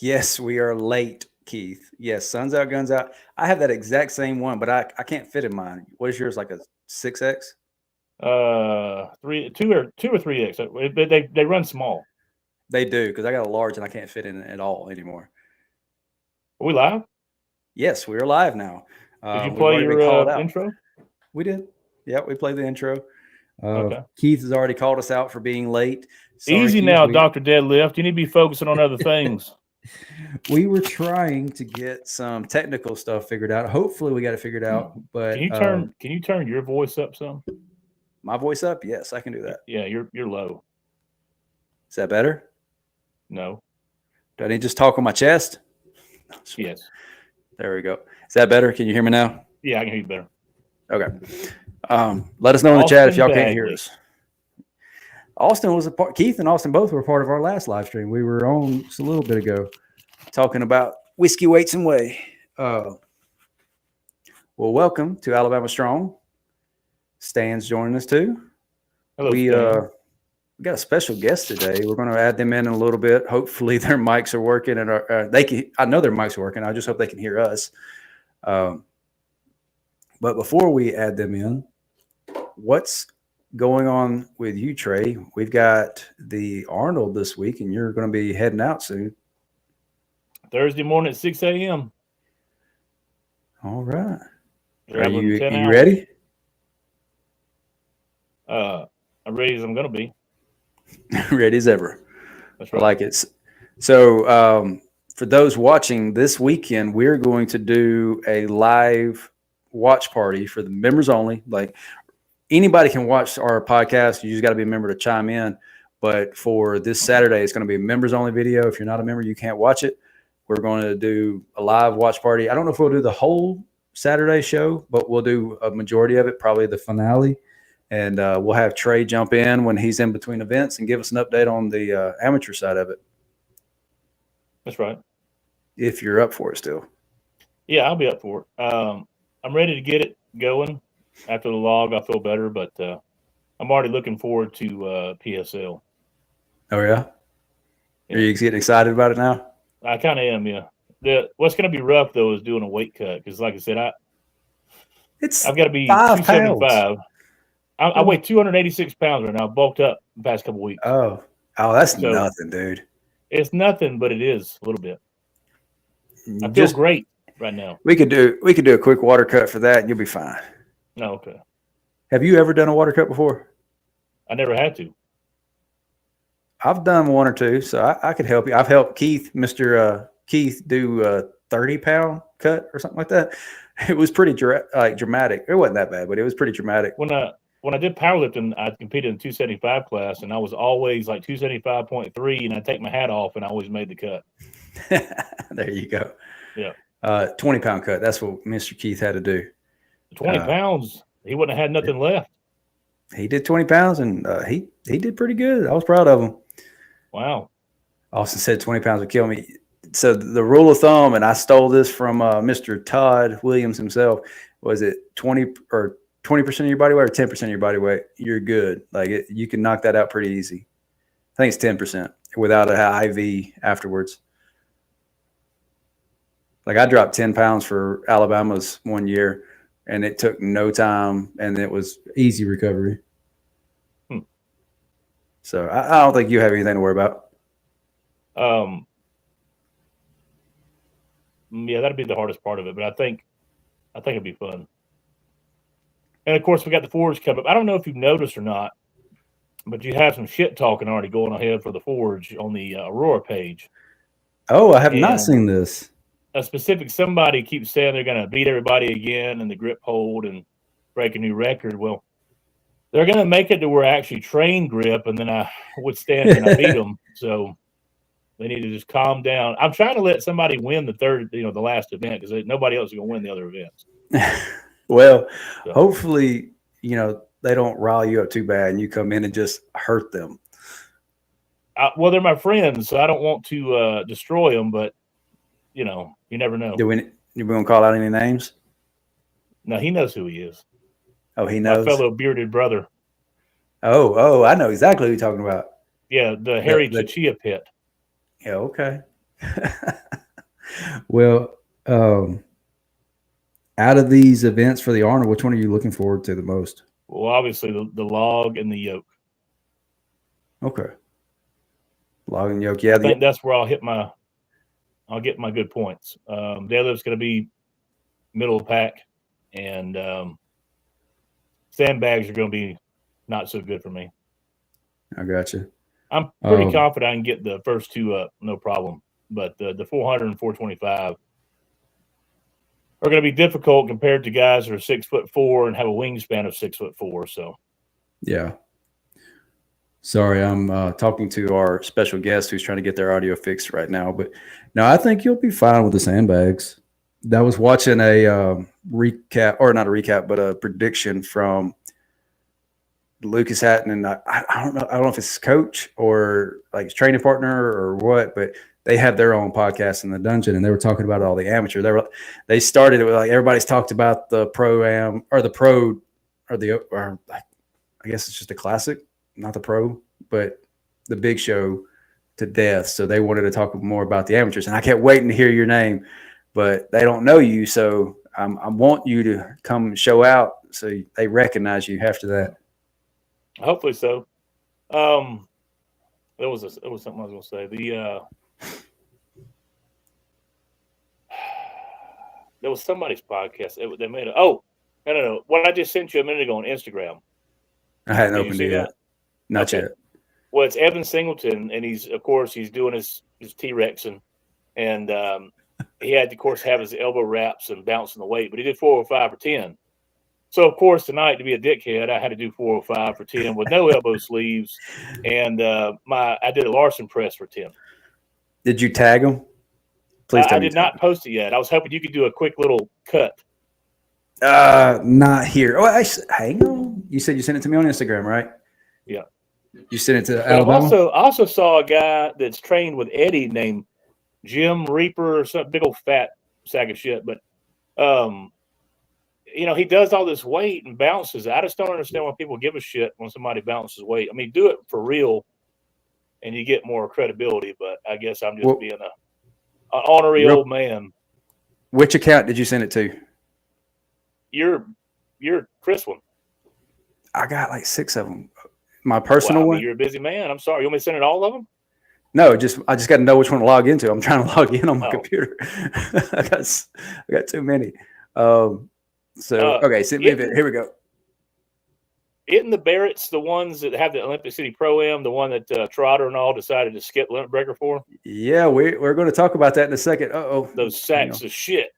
Yes, we are late, Keith. Yes, Suns Out, Guns Out. I have that exact same one, but I can't fit in mine. What is yours, like a 6X? Two or three X. They run small. They do, because I got a large and I can't fit in it at all anymore. Are we live? Yes, we are live now. Did you We've play already been your called out. intro? We did. Yeah, we played the intro. Okay. Keith has already called us out for being late. Sorry, Easy Keith. now, Dr. Deadlift. You need to be focusing on other things. We were trying to get some technical stuff figured out. Hopefully, we got it figured out. But Can you turn your voice up some? my voice up? Yes, I can do that. Yeah, you're low. Is that better? No. Do I need to just talk on my chest? Yes. There we go. Is that better? Can you hear me now? Yeah, I can hear you better. Okay. Let us know in the chat if y'all can't hear us. Austin was a part. Keith and Austin both were part of our last live stream. We were on just a little bit ago talking about whiskey weights and whey. Well, welcome to Alabama Strong. Stan's joining us too. Hello, we Stan. we got a special guest today. We're going to add them in a little bit. Hopefully their mics are working and they can. I know their mics are working. I just hope they can hear us. But before we add them in, what's going on with you, Trey? We've got the Arnold this week, and you're going to be heading out soon. Thursday morning at 6 a.m. All right. Are Traveling you 10 hours. ready? I'm ready as I'm going to be. Ready as ever. That's right. I like it. So for those watching this weekend, we're going to do a live watch party for the members only. Like, anybody can watch our podcast. You just got to be a member to chime in. But for this Saturday, it's going to be a members only video. If you're not a member, you can't watch it. We're going to do a live watch party. I don't know if we'll do the whole Saturday show, but we'll do a majority of it, probably the finale. And we'll have Trey jump in when he's in between events and give us an update on the amateur side of it. That's right. If you're up for it still. Yeah, I'll be up for it. I'm ready to get it going. After the log, I feel better, but I'm already looking forward to PSL. Oh, yeah? Are you getting excited about it now? I kind of am, yeah. What's going to be rough, though, is doing a weight cut because, like I said, I've got to be 275. I weigh 286 pounds right now. I've bulked up the past couple of weeks. Oh, that's nothing, dude. It's nothing, but it is a little bit. I feel great right now. We could do a quick water cut for that, and you'll be fine. Oh, okay. Have you ever done a water cut before? I never had to. I've done one or two, so I could help you. I've helped Keith, Mr. Keith, do a 30-pound cut or something like that. It was pretty dramatic. It wasn't that bad, but it was pretty dramatic. When I did powerlifting, I competed in 275 class, and I was always like 275.3, and I take my hat off, and I always made the cut. There you go. Yeah. 20-pound cut. That's what Mr. Keith had to do. 20 pounds. He wouldn't have had nothing left. He did 20 pounds, and he did pretty good. I was proud of him. Wow. Austin said 20 pounds would kill me. So the rule of thumb, and I stole this from Mr. Todd Williams himself, was it 20% of your body weight or 10% of your body weight? You're good. Like you can knock that out pretty easy. I think it's 10% without an IV afterwards. Like I dropped 10 pounds for Alabama's one year, and it took no time, and it was easy recovery. So I don't think you have anything to worry about. Yeah, that'd be the hardest part of it, but I think it'd be fun. And of course, we got the Forge coming up. I don't know if you've noticed or not, but you have some shit talking already going ahead for the Forge on the Aurora page. Oh, I have not seen this. A specific somebody keeps saying they're going to beat everybody again in the grip hold and break a new record. Well, they're going to make it to where I actually train grip, and then I would stand and I beat them. So they need to just calm down. I'm trying to let somebody win the last event because nobody else is going to win the other events. Well, hopefully, they don't rile you up too bad and you come in and just hurt them. Well, they're my friends, so I don't want to destroy them, but, you never know. You want to call out any names? No, he knows who he is. Oh, he knows? My fellow bearded brother. Oh, I know exactly who you're talking about. Yeah, the hairy Chichia pit. Yeah, okay. Well, out of these events for the Arnold, which one are you looking forward to the most? Well, obviously the log and the yoke. Okay. Log and yoke. Yeah. I think that's where I'll get my good points. Deadlift's going to be middle of the pack, and sandbags are going to be not so good for me. I got you. I'm pretty confident I can get the first two up, no problem. But the 400 and 425 are going to be difficult compared to guys that are 6'4" and have a wingspan of 6'4". So, yeah. Sorry, I'm talking to our special guest who's trying to get their audio fixed right now. But no, I think you'll be fine with the sandbags. I was watching a recap, or not a recap, but a prediction from Lucas Hatton, and I don't know. I don't know if it's his coach or like his training partner or what, but they have their own podcast in the dungeon, and they were talking about all the amateur. They started it with like everybody's talked about the pro-am or the pro or the or I guess it's just a classic, not the pro, but the big show to death. So they wanted to talk more about the amateurs, and I kept waiting to hear your name, but they don't know you, so I want you to come show out so they recognize you after that. hopefully so. There was something I was going to say. There was somebody's podcast. They made a no. What I just sent you a minute ago on Instagram. I hadn't opened it yet. Not yet. Well, it's Evan Singleton, and he's doing his T-Rexing, and he had to, of course, have his elbow wraps and bouncing the weight, but he did 405 for 10. So, of course, tonight, to be a dickhead, I had to do 405 for 10 with no elbow sleeves, and I did a Larson press for 10. Did you tag him? Please tell I did not post it yet. I was hoping you could do a quick little cut. Not here. Oh, hang on. You said you sent it to me on Instagram, right? Yeah. You sent it to Alabama? I also saw a guy that's trained with Eddie named Jim Reaper or some big old fat sack of shit. But, he does all this weight and bounces. I just don't understand why people give a shit when somebody bounces weight. I mean, do it for real and you get more credibility. But I guess I'm just being an ornery old man. Which account did you send it to? Your Chris one. I got like 6 of them. My personal one. You're a busy man. I'm sorry. You want me to send it all of them? No, I just got to know which one to log into. I'm trying to log in on my computer. I got too many. Okay, send me it. Here we go. Isn't the Barretts the ones that have the Olympic City Pro-Am, the one that Trotter and all decided to skip limit breaker for? Yeah, we're going to talk about that in a second. Those sacks of shit.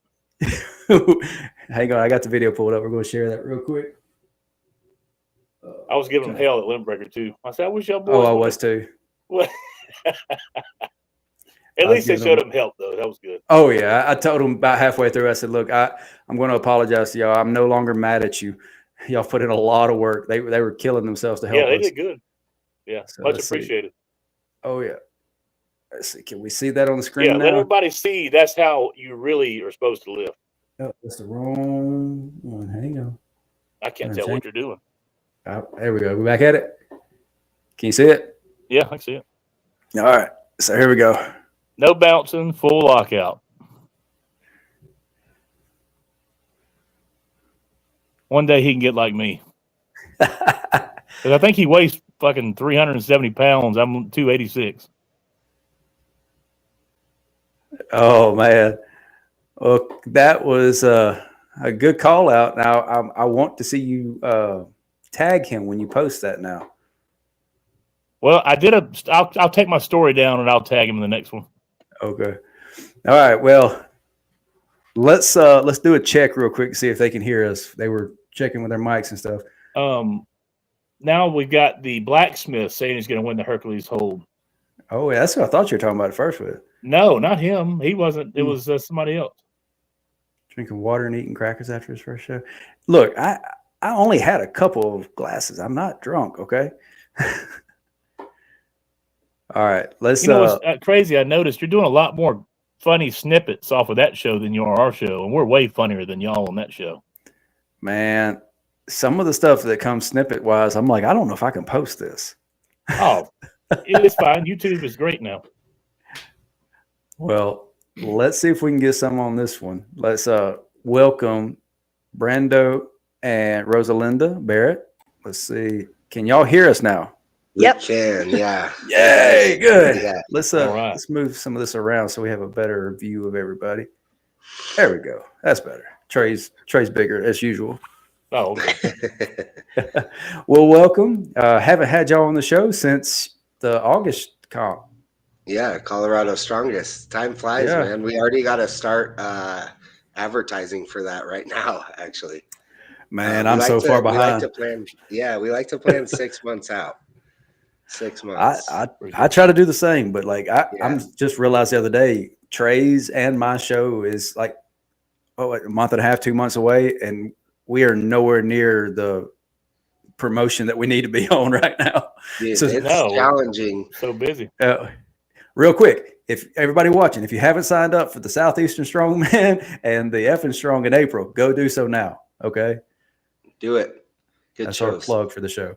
Hang on, I got the video pulled up. We're going to share that real quick. I was giving them hell at limit breaker too. I said, I wish y'all boys. Oh, I was too. At least they showed them help, though. That was good. Oh, yeah. I told them about halfway through. I said, look, I'm going to apologize to y'all. I'm no longer mad at you. Y'all put in a lot of work. They were killing themselves to help us. Yeah, they did good. Yeah, so much appreciated. Oh, yeah. Let's see. Can we see that on the screen now? Let everybody see. That's how you really are supposed to live. Oh, that's the wrong one. Hang on. I can't tell what you're doing. Oh, there we go. We're back at it. Can you see it? Yeah, I can see it. All right. So here we go. No bouncing, full lockout. One day he can get like me. Because I think he weighs fucking 370 pounds. I'm 286. Oh, man. Well, that was a good call out. Now, I want to see you tag him when you post that now. Well, I'll take my story down and I'll tag him in the next one. Okay. All right. Well, let's do a check real quick to see if they can hear us. They were checking with their mics and stuff. Now we've got the blacksmith saying he's going to win the Hercules hold. Oh, yeah, that's what I thought you were talking about at first with. No, not him. He wasn't. It was somebody else. Drinking water and eating crackers after his first show. Look, I only had a couple of glasses. I'm not drunk, okay? All right, let's. You know what's crazy? I noticed you're doing a lot more funny snippets off of that show than you are our show, and we're way funnier than y'all on that show. Man, some of the stuff that comes snippet wise, I'm like, I don't know if I can post this. Oh, it's fine. YouTube is great now. Well, let's see if we can get some on this one. Let's welcome Brando and Rosalinda Barrett. Let's see. Can y'all hear us now? We Yep. can, yeah. Hey Yay, guys. good. Yeah. All right. Let's move some of this around so we have a better view of everybody. There we go. That's better. Trey's bigger as usual. Oh, okay. Well, welcome. Haven't had y'all on the show since the August comp. Yeah, Colorado Strongest. Time flies, Yeah. man. We already got to start advertising for that right now, actually. Man, I'm so far We like behind. to plan. Yeah, we like to plan 6 months out. 6 I, months. I I try to do the same, but like I'm Yeah. just realized the other day, Trey's and my show is like a month and a half, 2 months away, and we are nowhere near the promotion that we need to be on right now. Dude, So, it's No. challenging. So busy. real quick, if everybody watching, if you haven't signed up for the Southeastern Strongman and the F and Strong in April, go do so now. Okay, Do it. Good that's our shows. plug for the show.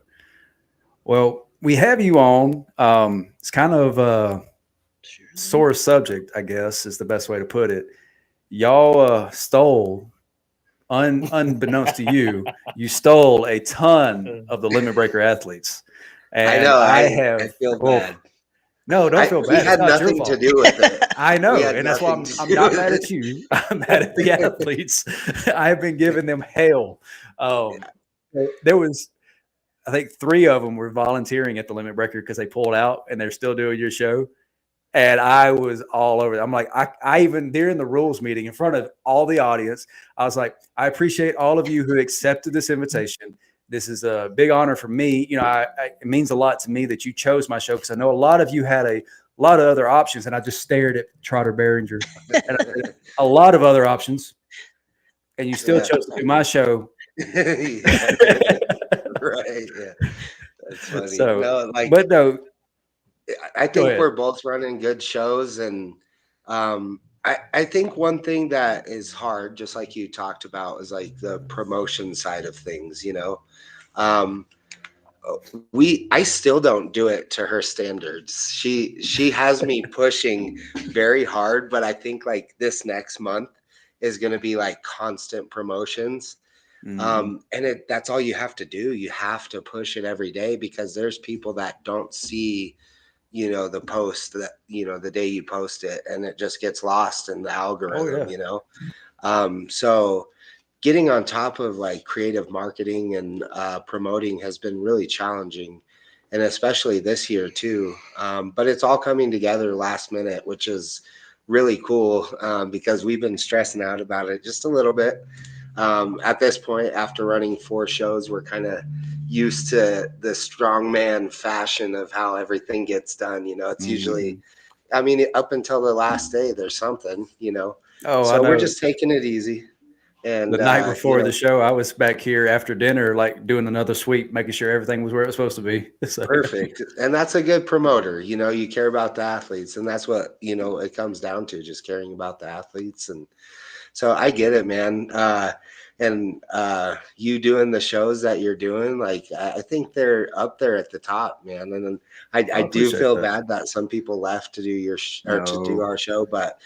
Well, we have you on. It's kind of a sore subject, I guess, is the best way to put it. Y'all stole, unbeknownst to you, you stole a ton of the limit breaker athletes. And I know. I I feel well, bad. no, don't feel We bad. It's had not your nothing to fault. do with it. I We know, had and that's why nothing to I'm do not with mad it. at you. I'm mad at the athletes. I've been giving them hell. There was, I think, 3 of them were volunteering at the limit breaker because they pulled out, and they're still doing your show. And I was all over it. I'm like, I even during the rules meeting in front of all the audience, I was like, I appreciate all of you who accepted this invitation. This is a big honor for me. You know, it means a lot to me that you chose my show because I know a lot of you had a lot of other options, and I just stared at Trotter Behringer and a lot of other options, and you still Yeah. chose to do my show. Yeah. Right. Yeah. That's funny. So, No, like but no, I go think ahead. we're both running good shows, and I think one thing that is hard, just like you talked about, is like the promotion side of things. Um, I still don't do it to her standards. She has me pushing very hard, but I think like this next month is going to be like constant promotions. And that's all you have to do. You have to push it every day because there's people that don't see, the post that, the day you post it, and it just gets lost in the algorithm, Oh, yeah. So getting on top of like creative marketing and promoting has been really challenging, and especially this year too. But it's all coming together last minute, which is really cool because we've been stressing out about it just a little bit. At this point, after running 4 shows, we're kind of used to the strongman fashion of how everything gets done. It's usually, I mean, up until the last day, there's something, Oh, I so we're know. just taking it easy. And The night before the show, I was back here after dinner, like doing another sweep, making sure everything was where it was supposed to be. So. perfect. And that's a good promoter. You care about the athletes, and that's what, it comes down to, just caring about the athletes. And so I get it, man. And you doing the shows that you're doing, like, I think they're up there at the top, man. And then I do appreciate feel that. bad that some people left to do or to do No. our show, but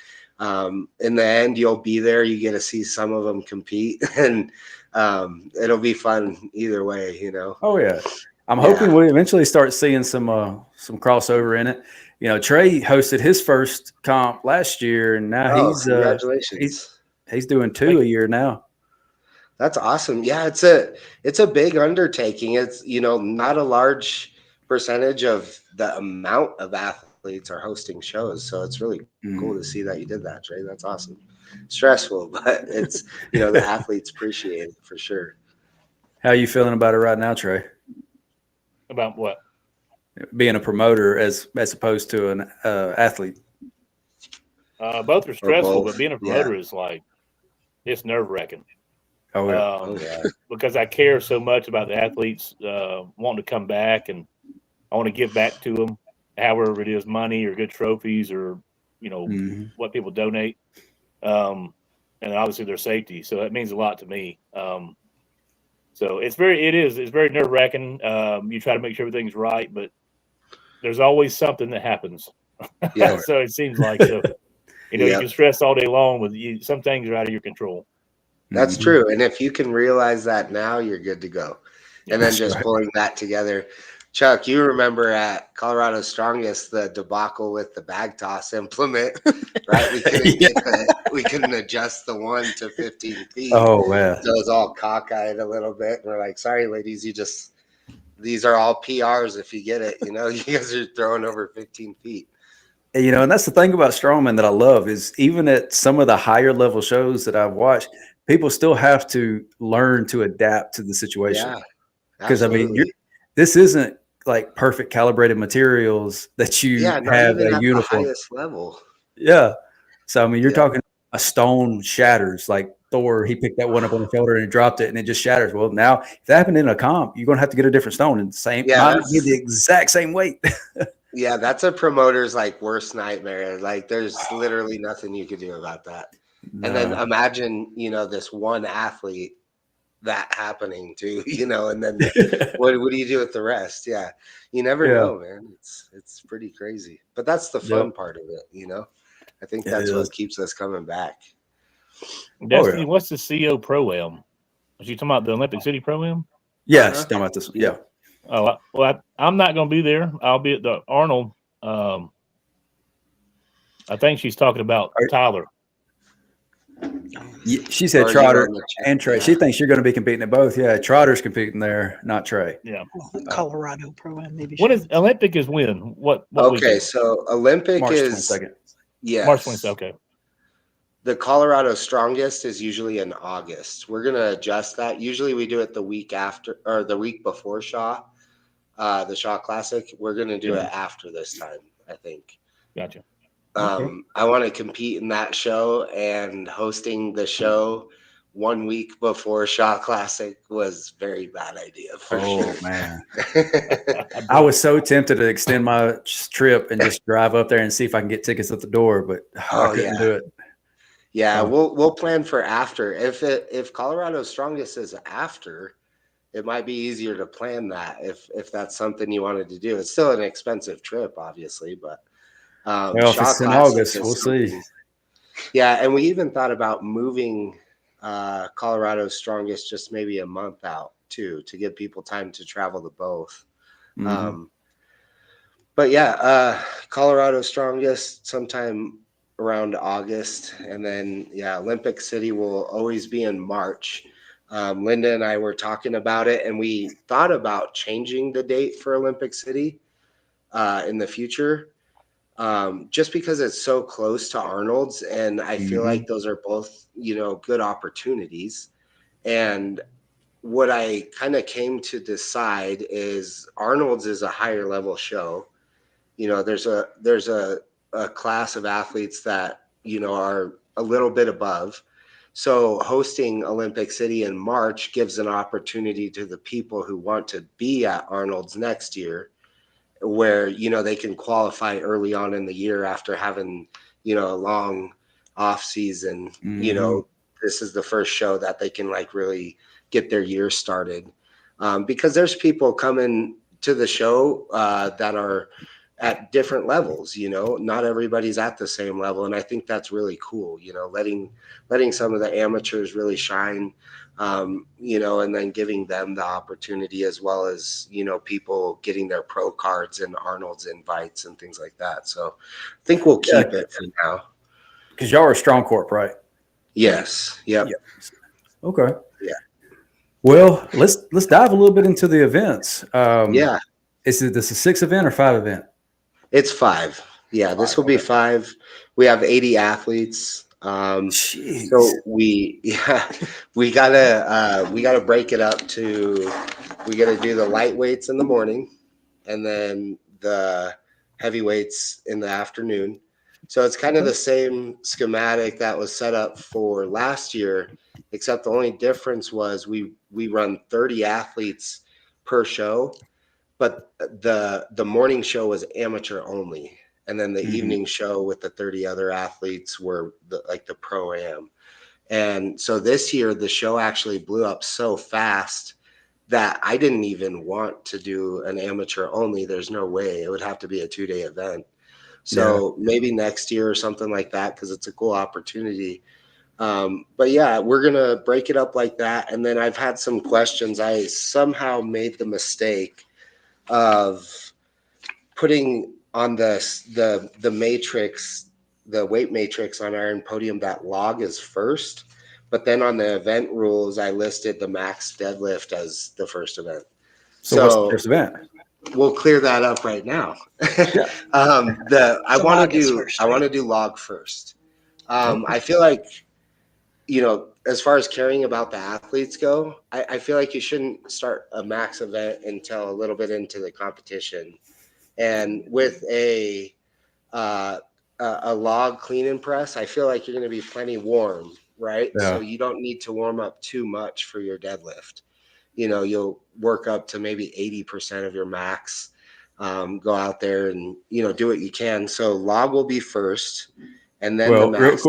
in the end, you'll be there. You get to see some of them compete, and it'll be fun either way, Oh yeah. I'm Yeah. hoping we eventually start seeing some crossover in it. You know, Trey hosted his first comp last year, and now Oh, he's congratulations. doing 2 a year now. That's awesome. Yeah, it's a big undertaking. It's, not a large percentage of the amount of athletes are hosting shows. So it's really cool to see that you did that, Trey. That's awesome. Stressful, but it's, the athletes appreciate it for sure. How are you feeling about it right now, Trey? About what? Being a promoter as opposed to an athlete. Both are stressful, both. but being a promoter is like, it's nerve wracking. Oh yeah. Oh, yeah. Because I care so much about the athletes wanting to come back, and I want to give back to them, however it is, money or good trophies or what people donate, and obviously their safety. So that means a lot to me. So it's very nerve wracking. You try to make sure everything's right, but there's always something that happens. Yeah. So it seems like so. You know, you Yep. can stress all day long with you. Some things are out of your control. That's Mhm. true. And if you can realize that now, you're good to go. Yeah. And then That's just right. pulling that together. Chuck, you remember at Colorado Strongest the debacle with the bag toss implement, right? We couldn't Yeah. we couldn't adjust the one to 15 feet. Oh man. So it was all cockeyed a little bit. And we're like, sorry, ladies, these are all PRs if you get it. You know, you guys are throwing over 15 feet. You know, and that's the thing about strongman that I love is even at some of the higher level shows that I've watched, people still have to learn to adapt to the situation. Yeah, Because I mean, absolutely. this isn't like perfect calibrated materials that you Yeah, not have even a at the uniform. highest level. Yeah. So I mean, you're Yeah. talking a stone shatters like Thor. He picked that one up on the shoulder and he dropped it, and it just shatters. Well, now if that happened in a comp, you're gonna have to get a different stone, and the same Yeah, might not be the exact same weight. yeah, that's a promoter's like worst nightmare. Like there's literally nothing you could do about that. And then No. imagine, this one athlete that happening to, and then what do you do with the rest? Yeah. You never Yeah. know, man. It's pretty crazy. But that's the Yep. fun part of it. I think It that's is. what keeps us coming back. Destiny, yeah. what's the CO Pro-Am? Was you talking about the Olympic City Pro-Am? Yeah. Uh-huh. She's talking about this one. Yep. Yeah. Oh, I'm not going to be there. I'll be at the Arnold. I think she's talking about Tyler. She said Or you Trotter on the and Trey. yeah. She thinks you're going to be competing at both. Yeah, Trotter's competing there, not Trey. Yeah. Colorado Pro-Am, maybe. What is Olympic is when? What Okay, weekend? so Olympic March is 22nd. yes. March 22nd. Okay. The Colorado Strongest is usually in August. We're going to adjust that. Usually we do it the week after or the week before Shaw, the Shaw Classic. We're going to do it after this time, I think. Gotcha. I want to compete in that show, and hosting the show 1 week before Shaw Classic was very bad idea for sure. Man. I was so tempted to extend my trip and just drive up there and see if I can get tickets at the door, but I couldn't do it. Yeah, So. we'll plan for after. If Colorado Strongest is after, it might be easier to plan that if that's something you wanted to do. It's still an expensive trip, obviously, but Well, if Shaw it's in Classic August, is we'll see. something. Yeah, and we even thought about moving Colorado's Strongest just maybe a month out too, to give people time to travel to both. Mhm. But yeah, Colorado Strongest sometime around August, and then Olympic City will always be in March. Linda and I were talking about it, and we thought about changing the date for Olympic City in the future, just because it's so close to Arnold's, and I feel like those are both good opportunities. And what I kind of came to decide is Arnold's is a higher level show. There's a class of athletes that are a little bit above. So hosting Olympic City in March gives an opportunity to the people who want to be at Arnold's next year, where they can qualify early on in the year after having a long off season. This is the first show that they can like really get their year started, because there's people coming to the show that are at different levels. Not everybody's at the same level, and I think that's really cool. Letting some of the amateurs really shine, and then giving them the opportunity, as well as people getting their pro cards and Arnold's invites and things like that. So I think we'll keep it for now. Because y'all are a strong corp, right? Yes. Yep. Okay. Yeah. Well, let's dive a little bit into the events. Yeah. Is this a 6 event or 5 event? It's 5. Yeah, this will be 5. We have 80 athletes. So we gotta break it up to, we gotta do the lightweights in the morning, and then the heavyweights in the afternoon. So it's kind of the same schematic that was set up for last year, except the only difference was we run 30 athletes per show, but the morning show was amateur only, and then the evening show with the 30 other athletes were the pro-am. And so this year the show actually blew up so fast that I didn't even want to do an amateur only. There's no way. It would have to be a 2-day event. So maybe next year or something like that, because it's a cool opportunity. But yeah, we're going to break it up like that. And then I've had some questions. I somehow made the mistake of putting on the matrix, the weight matrix on Iron Podium, that log is first. But then on the event rules, I listed the max deadlift as the first event. So what's the first event? We'll clear that up right now. Yeah. I want to do log first. Okay. I feel like, as far as caring about the athletes go, I feel like you shouldn't start a max event until a little bit into the competition. And with a log clean and press, I feel like you're going to be plenty warm, right? Yeah. So you don't need to warm up too much for your deadlift. You'll work up to maybe 80% of your max. Go out there and, do what you can. So log will be first, and then the max.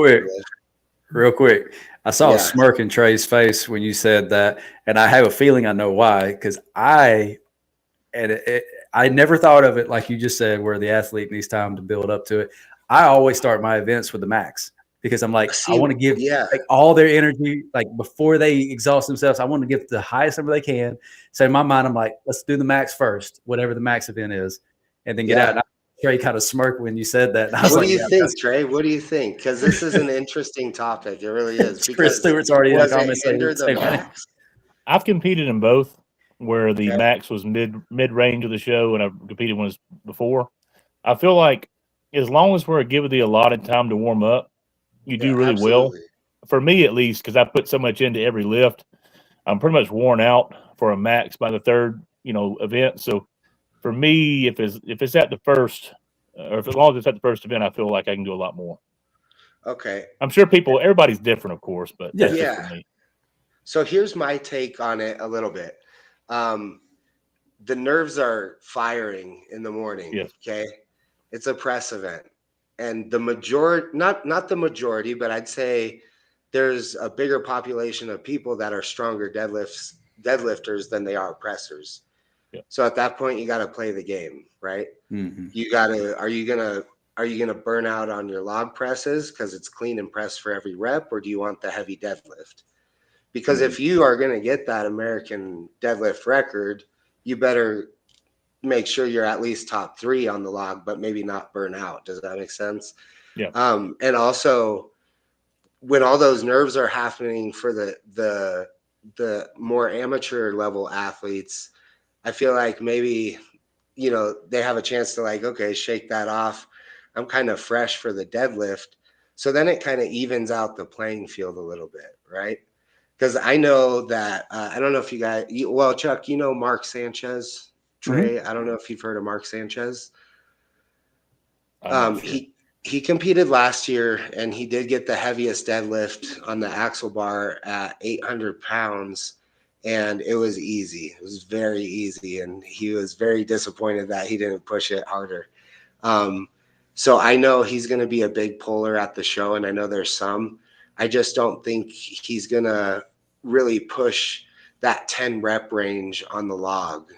Real quick. I saw a smirk in Trey's face when you said that, and I have a feeling I know why, because I never thought of it like you just said, where the athlete needs time to build up to it. I always start my events with the max, because I'm like, I want to give all their energy, like before they exhaust themselves. I want to give the highest number they can. So in my mind, I'm like, let's do the max first, whatever the max event is, and then get out. And Trey kind of smirked when you said that. And I was what like, do you think, Trey? What do you think? Because this is an interesting topic. It really is. Chris Stewart's already in the comments saying the max. I've competed in both, where the max was mid range of the show, and I've competed once before. I feel like as long as we're given the allotted time to warm up, you do really well. For me, at least, because I put so much into every lift, I'm pretty much worn out for a max by the third, event. So for me, if it's at the first, or as long as it's at the first event, I feel like I can do a lot more. Okay. I'm sure everybody's different, of course, but that's just for me. So here's my take on it a little bit. The nerves are firing in the morning. Yes. Okay. It's a press event, and the majority, not the majority, but I'd say there's a bigger population of people that are stronger deadlifters than they are pressers. Yeah. So at that point, you got to play the game, right? Mm-hmm. Are you gonna burn out on your log presses because it's clean and press for every rep, or do you want the heavy deadlift? Because if you are going to get that American deadlift record, you better make sure you're at least top 3 on the log, but maybe not burn out. Does that make sense? Yeah. And also, when all those nerves are happening for the more amateur level athletes, I feel like maybe, they have a chance to okay, shake that off. I'm kind of fresh for the deadlift. So then it kind of evens out the playing field a little bit, right? Because I know that, I don't know if you guys, Chuck, Mark Sanchez, Trey. I don't know if you've heard of Mark Sanchez. He competed last year, and he did get the heaviest deadlift on the axle bar at 800 pounds, and it was easy. It was very easy, and he was very disappointed that he didn't push it harder. So I know he's going to be a big puller at the show, and I know there's some. I just don't think he's going to really push that 10 rep range on the log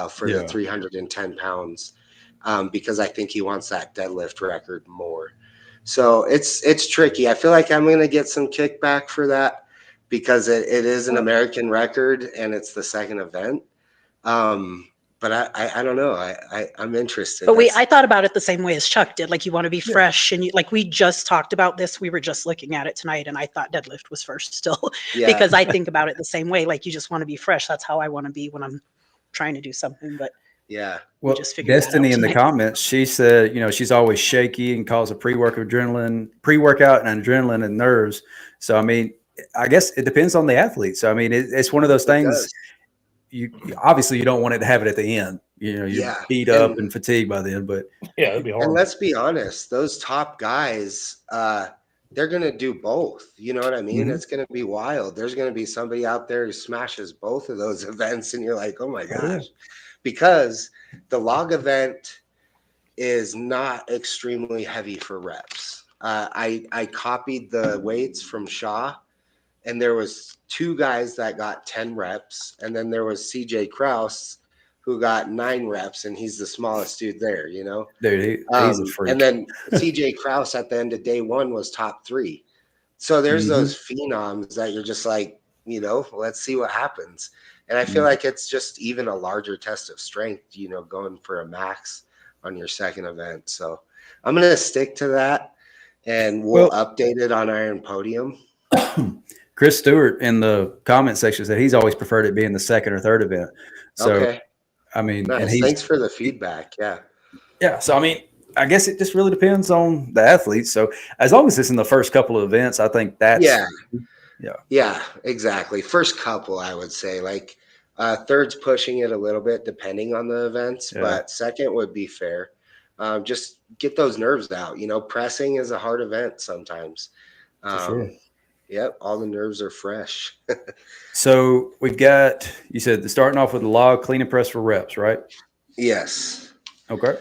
for the 310 pounds because I think he wants that deadlift record more. So it's tricky. I feel like I'm going to get some kickback for that because it is an American record and it's the second event. But I don't know. I'm interested. But I thought about it the same way as Chuck did. Like, you want to be fresh, and we just talked about this. We were just looking at it tonight, and I thought deadlift was first still because I think about it the same way. Like, you just want to be fresh. That's how I want to be when I'm trying to do something. But well, Destiny in the comments, she said, she's always shaky and calls a pre-workout and adrenaline and nerves. So I mean, I guess it depends on the athlete. So I mean, it's one of those things. You obviously you don't want it to have it at the end. You're beat up and fatigued by then. But it'd be hard. And let's be honest, those top guys, they're gonna do both. You know what I mean? It's gonna be wild. There's gonna be somebody out there who smashes both of those events, and you're like, oh my gosh, because the log event is not extremely heavy for reps. I copied the weights from Shaw. And there was 2 guys that got 10 reps. And then there was CJ Kraus who got 9 reps, and he's the smallest dude there, you know? Dude, he's a freak. And then CJ Krause at the end of day 1 was top 3. So there's those phenoms that you're just like, you know, let's see what happens. And I feel like it's just even a larger test of strength, you know, going for a max on your second event. So I'm going to stick to that, and we'll update it on Iron Podium. Chris Stewart in the comment section said he's always preferred it being the second or third event. So, Okay. I mean, Nice. and he's, thanks for the feedback. Yeah. Yeah. So, I mean, I guess it just really depends on the athletes. So, as long as it's in the first couple of events, I think that's yeah, exactly. First couple, I would say, like third's pushing it a little bit depending on the events, but second would be fair. Just get those nerves out. You know, pressing is a hard event sometimes. For sure. Yep, all the nerves are fresh. So we've got, you said, starting off with the log, clean and press for reps, right? Yes. Okay.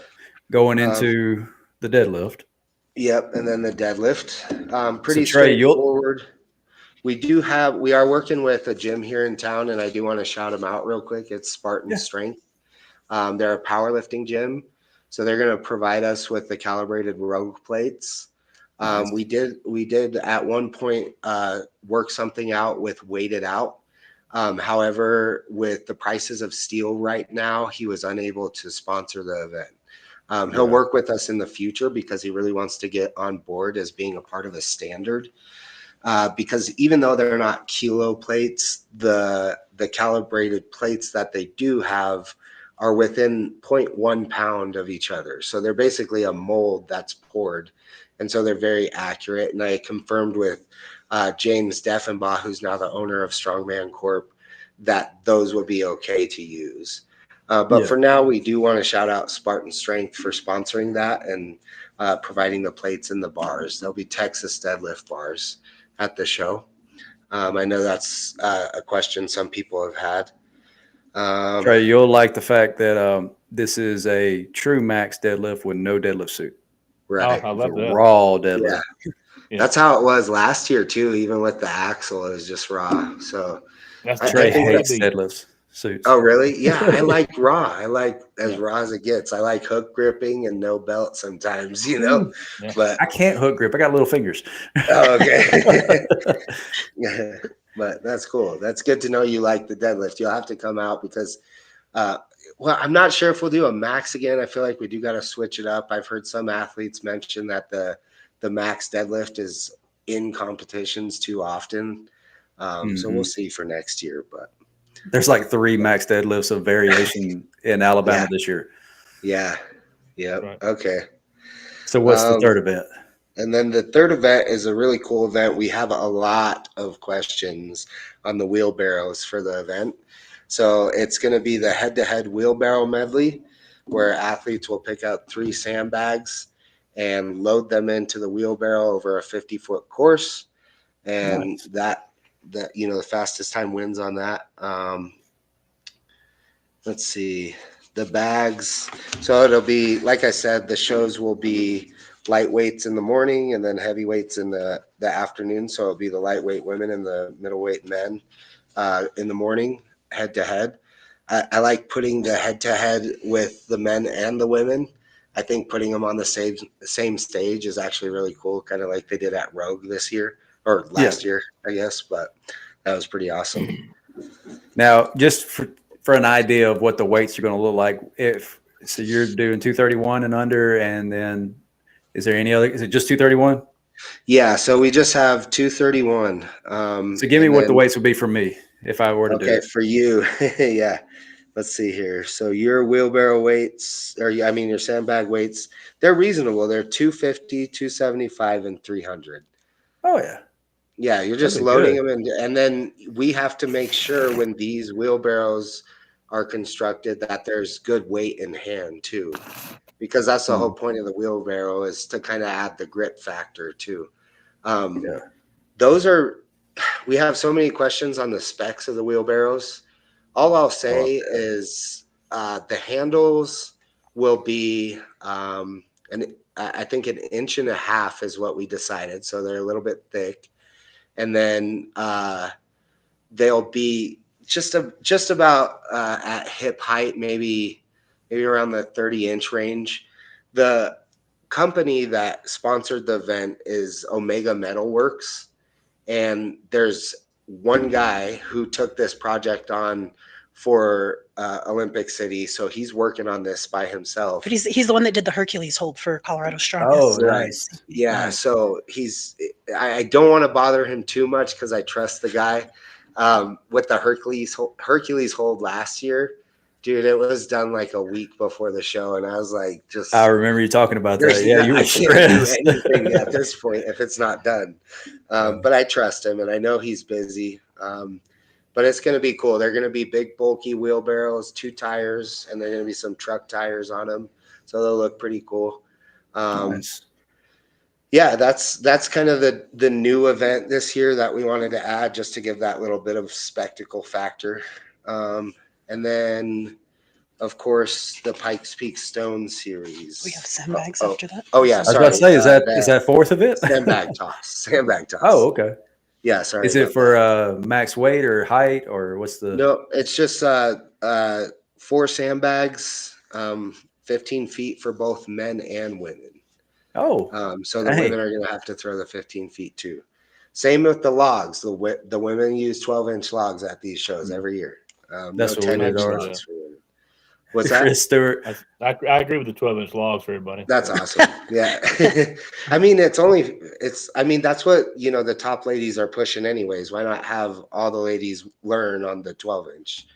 Going into the deadlift. Yep, and then the deadlift. Pretty So Trey, straightforward. We are working with a gym here in town, and I do want to shout them out real quick. It's Spartan Strength. They're a powerlifting gym, so they're going to provide us with the calibrated Rogue plates. Nice. We did at one point work something out with weighted out. However, with the prices of steel right now, he was unable to sponsor the event. He'll work with us in the future because he really wants to get on board as being a part of a standard. Because even though they're not kilo plates, the calibrated plates that they do have are within 0.1 pound of each other. So they're basically a mold that's poured. And so they're very accurate. And I confirmed with James Deffenbaugh, who's now the owner of Strongman Corp, that those would be okay to use. But for now, we do want to shout out Spartan Strength for sponsoring that and providing the plates and the bars. There'll be Texas deadlift bars at the show. I know that's a question some people have had. Trey, you'll like the fact that this is a true max deadlift with no deadlift suit. Right. Oh, I love that. Raw deadlift. Yeah. That's how it was last year too. Even with the axle, it was just raw. So Trey hates deadlifts suits. Oh, really? Yeah, I like raw. I like as raw as it gets. I like hook gripping and no belt sometimes, you know. But I can't hook grip. I got little fingers. Oh, okay. Yeah, but that's cool. That's good to know you like the deadlift. You'll have to come out because well, I'm not sure if we'll do a max again. I feel like we do got to switch it up. I've heard some athletes mention that the max deadlift is in competitions too often. So we'll see for next year, but there's like 3 max deadlifts of variation in Alabama this year. Yeah. Right. Okay. So what's the third event? And then the third event is a really cool event. We have a lot of questions on the wheelbarrows for the event. So it's going to be the head-to-head wheelbarrow medley, where athletes will pick out 3 sandbags and load them into the wheelbarrow over a 50-foot course. And that you know, the fastest time wins on that. Let's see the bags. So it'll be, like I said, the shows will be lightweights in the morning and then heavyweights in the afternoon. So it'll be the lightweight women and the middleweight men in the morning, head to head. I like putting the head to head with the men and the women. I think putting them on the same stage is actually really cool, kind of like they did at Rogue this year or last year, I guess. But that was pretty awesome. Now, just for an idea of what the weights are going to look like, so you're doing 231 and under, and then is there any other? Is it just 231? Yeah, so we just have 231. So give me what the weights would be for me if I were to do it. Okay, for you, yeah. Let's see here. So your wheelbarrow weights, your sandbag weights, they're reasonable. They're 250, 275, and 300. Oh, yeah. Yeah, you're just loading them in. And then we have to make sure when these wheelbarrows are constructed that there's good weight in hand too. Because that's the whole point of the wheelbarrow, is to kind of add the grip factor too. We have so many questions on the specs of the wheelbarrows. All I'll say is the handles will be, I think 1.5 inches is what we decided. So they're a little bit thick. And then they'll be just about at hip height, maybe around the 30-inch range. The company that sponsored the event is Omega Metalworks, and there's one guy who took this project on for Olympic City, so he's working on this by himself. But he's the one that did the Hercules hold for Colorado Oh, Strongest. nice. Yeah, Nice. so I don't want to bother him too much because I trust the guy. With the Hercules hold last year, dude, it was done like a week before the show, and I was like, I remember you talking about that. Yeah, you were I can't do stressed. anything at this point if it's not done. But I trust him, and I know he's busy. But it's going to be cool. They're going to be big, bulky wheelbarrows, 2 tires, and they're going to be some truck tires on them, so they'll look pretty cool. Nice. Yeah, that's kind of the new event this year that we wanted to add just to give that little bit of spectacle factor. And then, of course, the Pikes Peak Stone Series. We have sandbags after that. Oh yeah, I was sorry. about to say, is that fourth of it? Sandbag toss? Sandbag toss. Oh, okay. Yeah, sorry. Is it for max weight or height, or what's the? No, it's just 4 sandbags, 15 feet for both men and women. Oh, so the women are going to have to throw the 15 feet too. Same with the logs. The women use 12-inch logs at these shows every year. That's no what we did 10-inch ours. logs for women. What's that? Chris Stewart. I agree with the 12-inch logs for everybody. That's awesome. Yeah. I mean, that's what, the top ladies are pushing anyways. Why not have all the ladies learn on the 12-inch?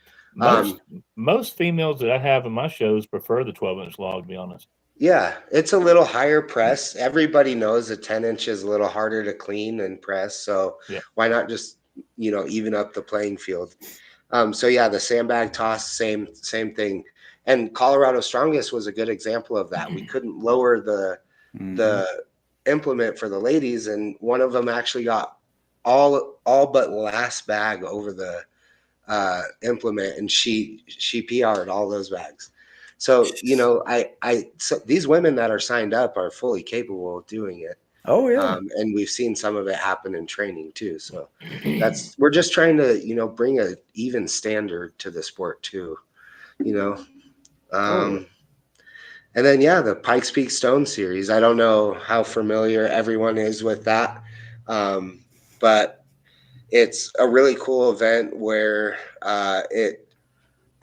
Most females that I have in my shows prefer the 12-inch log, to be honest. Yeah, it's a little higher press. Everybody knows a 10-inch is a little harder to clean and press. So why not just, even up the playing field? So yeah, the sandbag toss, same thing. And Colorado Strongest was a good example of that. We couldn't lower the implement for the ladies, and one of them actually got all but last bag over the implement, and she PR'd all those bags. So so these women that are signed up are fully capable of doing it. Oh yeah. And we've seen some of it happen in training too. So we're just trying to bring a even standard to the sport too. And then the Pikes Peak Stone Series. I don't know how familiar everyone is with that, but it's a really cool event where it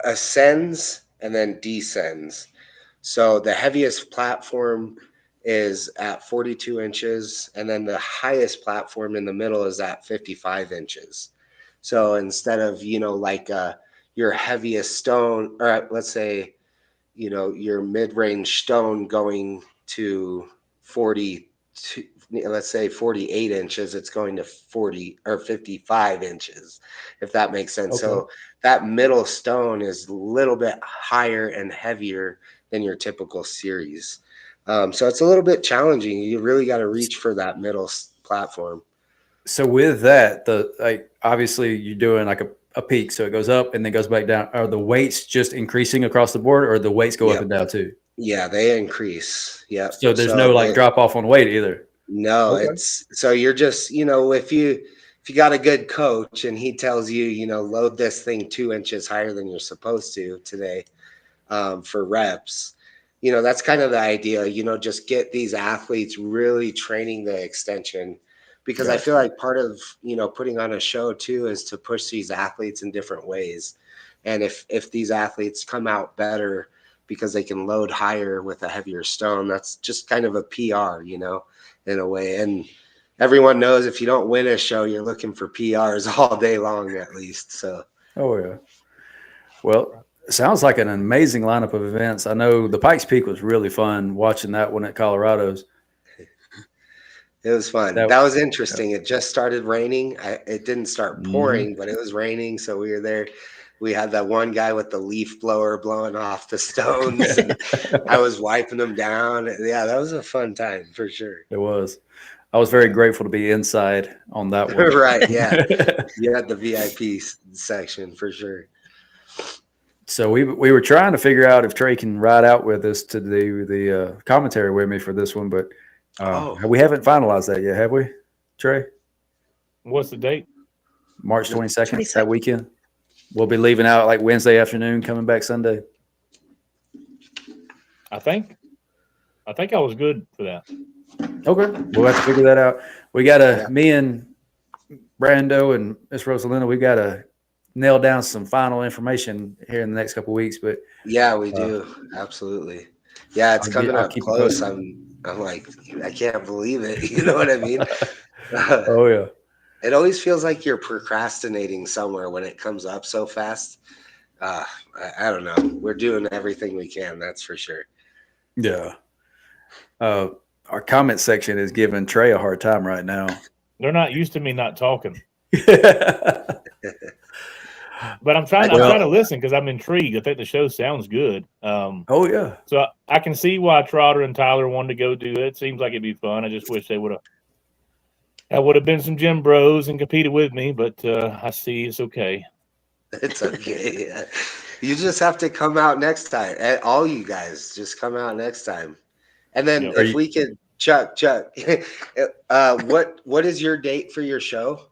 ascends and then descends. So the heaviest platform is at 42 inches, and then the highest platform in the middle is at 55 inches. So instead of your heaviest stone, or let's say your mid-range stone going to 48 inches, it's going to 40 or 55 inches, if that makes sense. Okay. So that middle stone is a little bit higher and heavier than your typical series. So it's a little bit challenging. You really got to reach for that middle platform. So with that, obviously you're doing like a peak, so it goes up and then goes back down. Are the weights just increasing across the board, or the weights go up and down too? Yeah, they increase. Yeah. So there's no drop off on weight either. No, okay. So you're just, if you got a good coach and he tells you, load this thing 2 inches higher than you're supposed to today for reps, that's kind of the idea, just get these athletes really training the extension, because I feel like part of, putting on a show too is to push these athletes in different ways. And if these athletes come out better because they can load higher with a heavier stone, that's just kind of a PR, in a way. And everyone knows if you don't win a show, you're looking for PRs all day long, at least. So. Oh yeah. Well, it sounds like an amazing lineup of events. I know the Pikes Peak was really fun watching that one at Colorado's. It was fun. That was interesting. Yeah. It just started raining. It didn't start pouring, but it was raining. So we were there. We had that one guy with the leaf blower blowing off the stones, and I was wiping them down. Yeah, that was a fun time for sure. It was. I was very grateful to be inside on that one. Right, yeah. You had the VIP section for sure. So we were trying to figure out if Trey can ride out with us to do the commentary with me for this one, but we haven't finalized that yet, have we, Trey? What's the date? March 22nd, that weekend. we'll be leaving out like Wednesday afternoon, coming back Sunday. I think I was good for that. Okay, we'll have to figure that out. We got me and Brando and Miss Rosalina, we got to nail down some final information here in the next couple of weeks. But yeah, we do. Absolutely. Yeah, it's coming I'll up keep you close. posted. I'm like, I can't believe it. You know what I mean? Oh yeah. It always feels like you're procrastinating somewhere when it comes up so fast. I don't know. We're doing everything we can. That's for sure. Yeah. Our comment section is giving Trey a hard time right now. They're not used to me not talking, Yeah. but I'm trying to listen because I'm intrigued. I think the show sounds good. Oh yeah. So I can see why Trotter and Tyler wanted to go do it. Seems like it'd be fun. I just wish they would have. That would have been some gym bros and competed with me, but I see it's okay. It's okay. Yeah. You just have to come out next time. All you guys just come out next time. And then if we could, Chuck, what is your date for your show?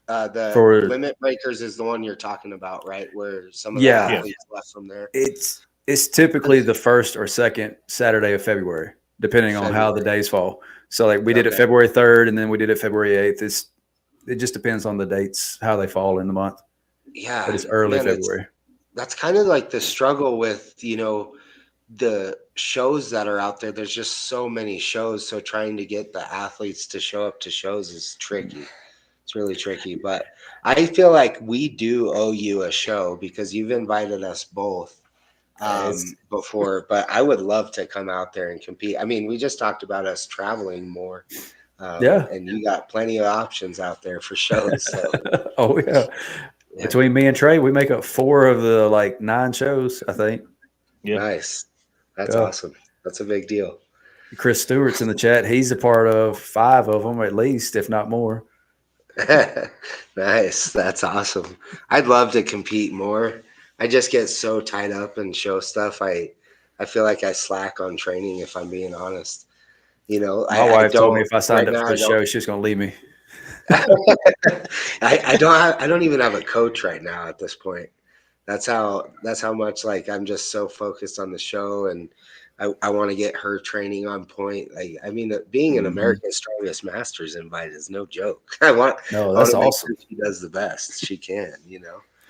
The Limit Breakers is the one you're talking about, right? Where some of the athletes left from there. It's typically the first or second Saturday of February, depending on how the days fall. So like we did it February 3rd, and then we did it February 8th. It just depends on the dates, how they fall in the month. Yeah, but it's early February. That's kind of like the struggle with the shows that are out there. There's just so many shows, so trying to get the athletes to show up to shows is tricky. It's really tricky, but I feel like we do owe you a show because you've invited us both before, but I would love to come out there and compete. I mean, we just talked about us traveling more. And you got plenty of options out there for shows. So. Oh yeah. Between me and Trey, we make up 4 of the 9 shows, I think. Yeah. Nice. That's awesome. That's a big deal. Chris Stewart's in the chat. He's a part of 5 of them, at least, if not more. Nice. That's awesome. I'd love to compete more. I just get so tied up in show stuff. I feel like I slack on training, if I'm being honest. My wife told me if I signed up for the show, she was going to leave me. I don't even have a coach right now at this point. That's how much I'm just so focused on the show, and I want to get her training on point. Being an America's Strongest Masters invite is no joke. That's awesome. Make sure she does the best she can.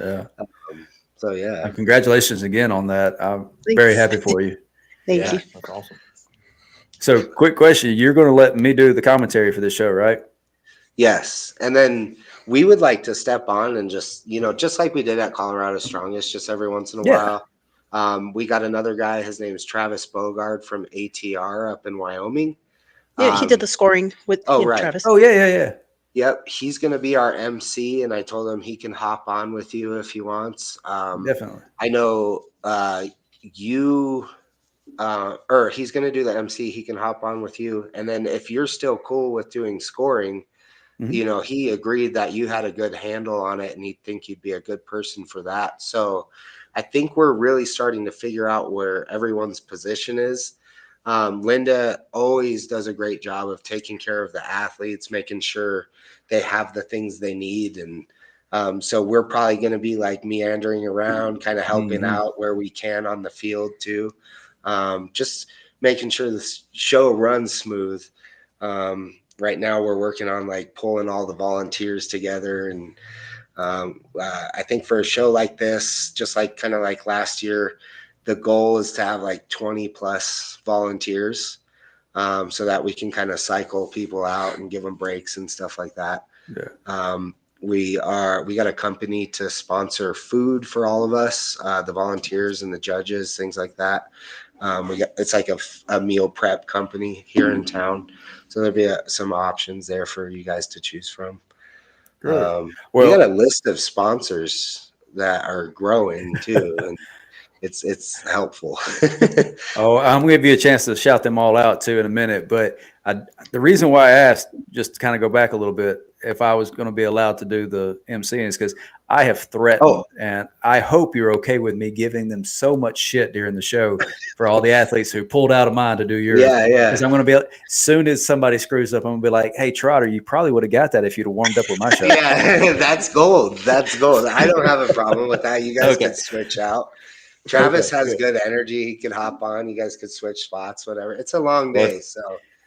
Yeah. So yeah. Congratulations again on that. I'm very happy for you. Thank you. That's awesome. So, quick question: you're going to let me do the commentary for this show, right? Yes, and then we would like to step on and just like we did at Colorado Strongest, just every once in a while. We got another guy. His name is Travis Bogard from ATR up in Wyoming. Yeah, he did the scoring with Travis. Oh yeah. Yep, he's going to be our MC, and I told him he can hop on with you if he wants. Definitely. I know he's going to do the MC. He can hop on with you, and then if you're still cool with doing scoring. Mm-hmm. He agreed that you had a good handle on it and he'd think you'd be a good person for that. So I think we're really starting to figure out where everyone's position is. Linda always does a great job of taking care of the athletes, making sure they have the things they need. And so we're probably going to be meandering around, kind of helping out where we can on the field too. Just making sure the show runs smooth. Right now we're working on pulling all the volunteers together. And I think for a show like this, just kind of like last year, the goal is to have 20 plus volunteers so that we can kind of cycle people out and give them breaks and stuff like that. Yeah. We got a company to sponsor food for all of us, the volunteers and the judges, things like that. It's like a meal prep company here in town. So there'll be some options there for you guys to choose from. We got a list of sponsors that are growing too, and it's helpful. I'm going to give you a chance to shout them all out too in a minute. But the reason why I asked, just to kind of go back a little bit, if I was going to be allowed to do the MC is because I have threatened, Oh, and I hope you're okay with me giving them so much shit during the show for all the athletes who pulled out of mine to do yours. yeah, Because yeah. I'm going to be, as soon as somebody screws up, I'm going to be like, hey, Trotter, you probably would have got that if you'd have warmed up with my show. Yeah, that's gold. That's gold. I don't have a problem with that. You guys Okay. could switch out. Travis Okay, has good. good energy. He can hop on. You guys could switch spots, whatever. It's a long Well, day, so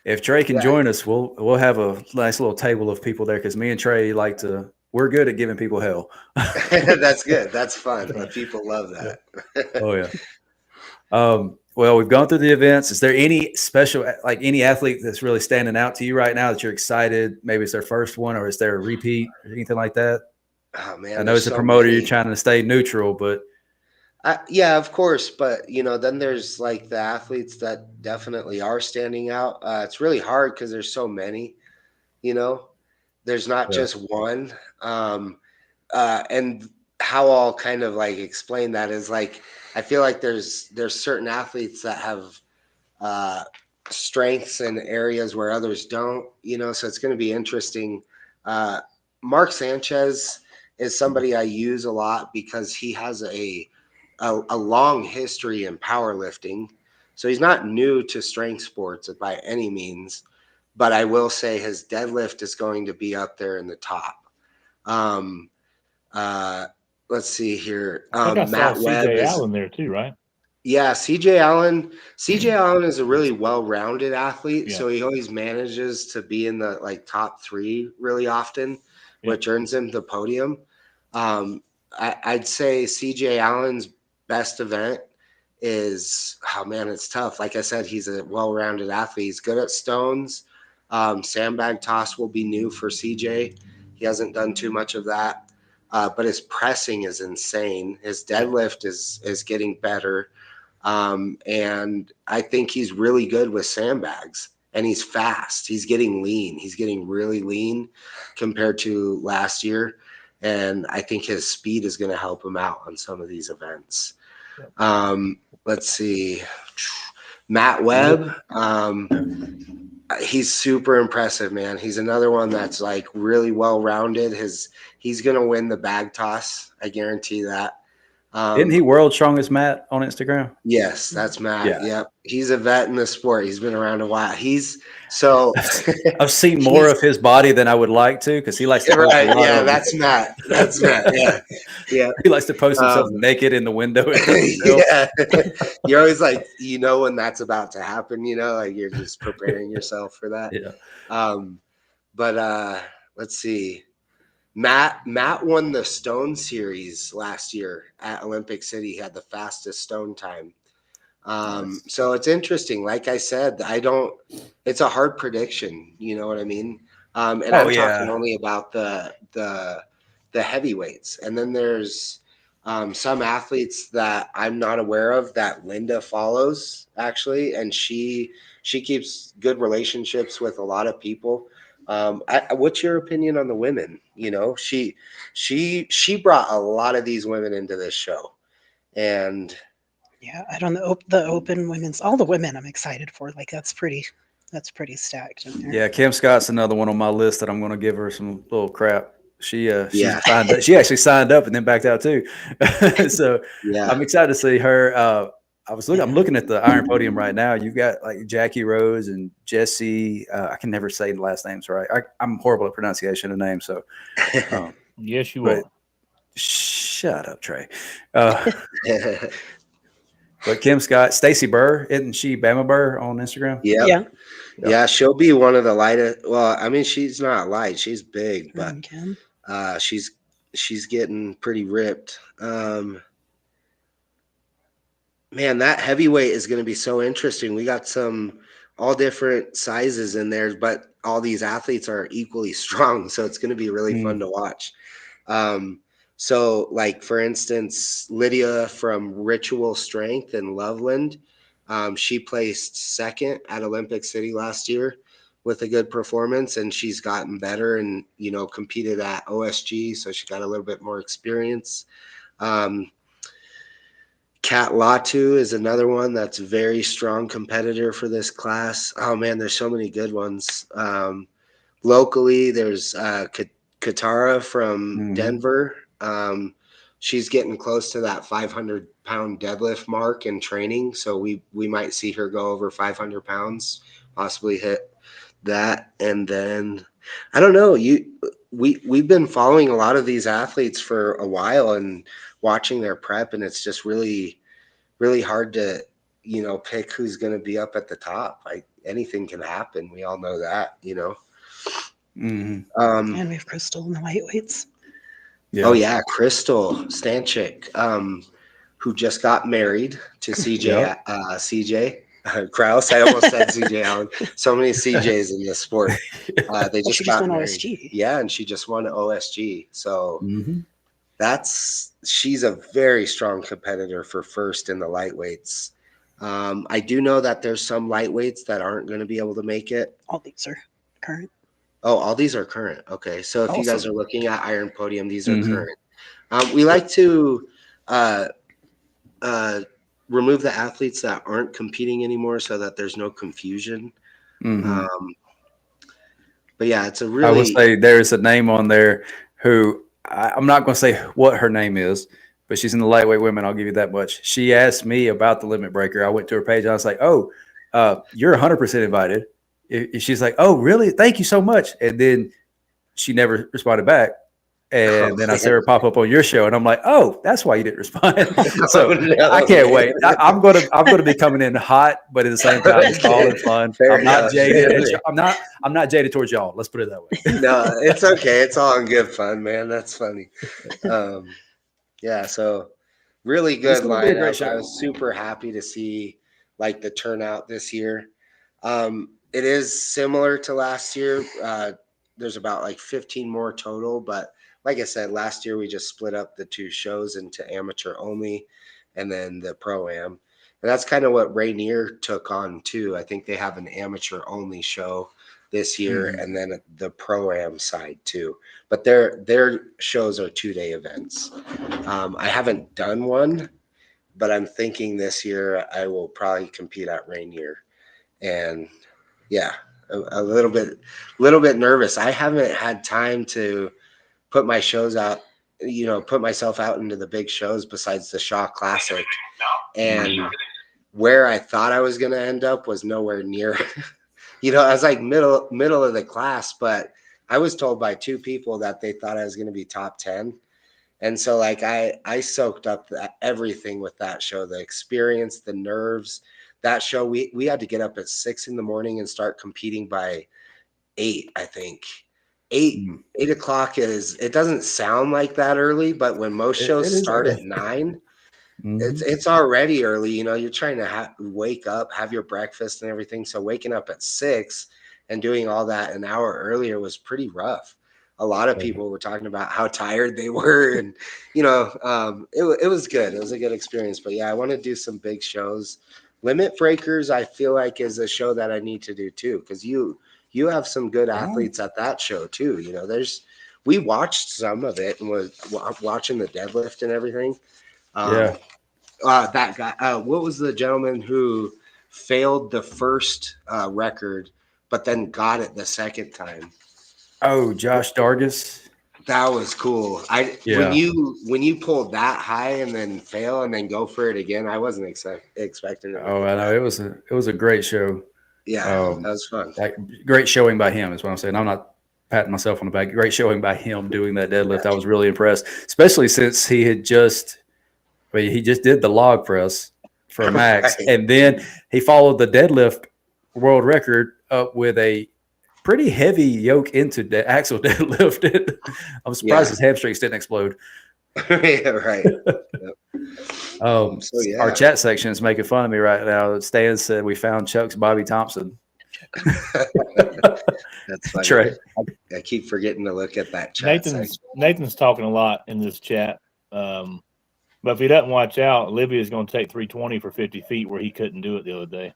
if Trey can yeah. join us, we'll have a nice little table of people there because me and Trey we're good at giving people hell. That's good. That's fun. People love that. Oh yeah. Well, we've gone through the events. Is there any special, like any athlete that's really standing out to you right now that you're excited? Maybe it's their first one, or is there a repeat or anything like that? Oh man, I know there's as a so promoter, you're many. trying to stay neutral, but Yeah, of course, but then there's like the athletes that definitely are standing out. It's really hard because there's so many. You know, there's not yeah. just one. And how I'll kind of like explain that is like I feel like there's certain athletes that have uh, strengths in areas where others don't. So it's going to be interesting. Uh, Mark Sanchez is somebody I use a lot because he has a long history in powerlifting. So he's not new to strength sports by any means, but I will say his deadlift is going to be up there in the top. Um, uh, let's see here. I think I saw Matt Webb CJ is, Allen there too, right? yeah, CJ Allen. CJ Allen is a really well-rounded athlete, Yeah. so he always manages to be in the like top 3 really often, Yeah. which earns him the podium. I'd say CJ Allen's best event is, oh man, it's tough. Like I said, he's a well-rounded athlete. He's good at stones. Sandbag toss will be new for CJ. He hasn't done too much of that, but his pressing is insane. His deadlift is getting better. And I think he's really good with sandbags, and he's fast. He's getting lean. He's getting really lean compared to last year. And I think his speed is going to help him out on some of these events. Let's see. Matt Webb. He's super impressive, man. He's another one that's like really well-rounded. He's going to win the bag toss. I guarantee that. Isn't he world's strongest Matt on Instagram? Yes, that's Matt. Yeah. Yep. He's a vet in the sport. He's been around a while. So I've seen more of his body than I would like to because he likes to post right. a lot Yeah, of that's Matt. That's Matt. Yeah. Yeah. he likes to post himself naked in the window. Yeah. You're always like, when that's about to happen, like you're just preparing yourself for that. Yeah. But let's see. Matt won the stone series last year at Olympic City. He had the fastest stone time. Nice. So it's interesting. Like I said, it's a hard prediction. You know what I mean? And I'm talking only about the heavyweights. And then there's some athletes that I'm not aware of that Linda follows actually. And she keeps good relationships with a lot of people. What's your opinion on the women? She brought a lot of these women into this show, and Yeah, I don't know the open women's, all the women I'm excited for. Like that's pretty stacked in there. Yeah, Kim Scott's another one on my list that I'm going to give her some little crap. She Yeah. she actually signed up and then backed out too. So Yeah. I'm excited to see her. I'm looking at the Iron Podium right now. You've got like Jackie Rose and Jesse. I can never say the last names right. I'm horrible at pronunciation of names. So Yes, you are. Shut up, Trey. But Kim Scott, Stacy Burr, isn't she Bama Burr on Instagram? Yeah. Yeah, she'll be one of the lightest. Well, I mean, she's not light; she's big, but she's getting pretty ripped. Man, that heavyweight is going to be so interesting. We got all different sizes in there, but all these athletes are equally strong, so it's going to be really fun to watch. So, like, for instance, Lydia from Ritual Strength in Loveland, she placed second at Olympic City last year with a good performance, and she's gotten better and, competed at OSG, so she got a little bit more experience. Kat Latu is another one that's a very strong competitor for this class. Oh, man, there's so many good ones. Locally, there's Katara from Denver. She's getting close to that 500-pound deadlift mark in training. So we might see her go over 500 pounds, possibly hit that. And then I don't know, we've been following a lot of these athletes for a while and watching their prep, and it's just really, really hard to, pick who's going to be up at the top. Like anything can happen. We all know that, Mm-hmm. And we have Crystal in the lightweights. Yeah. Oh yeah, Crystal Stanchik, who just got married to CJ CJ Kraus. I almost said CJ Allen. So many CJs in this sport. They just got won married. OSG. Yeah, and she just won OSG. So she's a very strong competitor for first in the lightweights. I do know that there's some lightweights that aren't going to be able to make it. All these are current. Oh, all these are current. Okay, so if you guys are looking at Iron Podium, these are current. We like to remove the athletes that aren't competing anymore so that there's no confusion. But yeah, it's a really. I will say there's a name on there who I'm not going to say what her name is, but she's in the lightweight women. I'll give you that much. She asked me about the limit breaker. I went to her page and I was like, "Oh, you're 100% invited." She's like, "Oh, really? Thank you so much." And then she never responded back. And then I saw her pop up on your show, and I'm like, "Oh, that's why you didn't respond." So I can't wait. I'm gonna be coming in hot, but at the same time, it's all in fun. I'm not jaded. I'm not jaded towards y'all. Let's put it that way. No, it's okay. It's all in good fun, man. That's funny. Yeah, so really good lineup. I was super happy to see like the turnout this year. It is similar to last year. There's about like 15 more total, but like I said, last year we just split up the two shows into amateur only and then the pro-am. And that's kind of what Rainier took on too. I think they have an amateur only show this year and then the pro-am side too. But their shows are 2-day events. I haven't done one, but I'm thinking this year I will probably compete at Rainier. And yeah, a little bit nervous. I haven't had time to put my shows out, put myself out into the big shows besides the Shaw Classic. And where I thought I was going to end up was nowhere near, I was like middle of the class, but I was told by 2 people that they thought I was going to be top 10. And so like I soaked up everything with that show, the experience, the nerves. That show, we had to get up at 6 a.m. and start competing by 8, I think. 8 o'clock it doesn't sound like that early, but when most shows start at 9, it's already early. You're trying to wake up, have your breakfast and everything. So waking up at 6 and doing all that an hour earlier was pretty rough. A lot of people were talking about how tired they were, and it was good. It was a good experience. But yeah, I want to do some big shows. Limit Breakers, I feel like, is a show that I need to do too, because you have some good athletes at that show too. We watched some of it and was watching the deadlift and everything. That guy, what was the gentleman who failed the first record, but then got it the second time? Oh, Josh Dargis. That was cool. When you pulled that high and then fail and then go for it again, I wasn't expecting it. Oh, I know. It was a great show. Yeah, that was fun. Great showing by him is what I'm saying. I'm not patting myself on the back. Great showing by him doing that deadlift. I was really impressed, especially since he just did the log press for Max, and then he followed the deadlift world record up with a pretty heavy yoke into the axle deadlift. I'm surprised his hamstrings didn't explode. Yeah, right. Our chat section is making fun of me right now. Stan said we found Chuck's Bobby Thompson. That's funny. Trey. I keep forgetting to look at that chat. Nathan's talking a lot in this chat. But if he doesn't watch out, Olivia's going to take 320 for 50 feet where he couldn't do it the other day.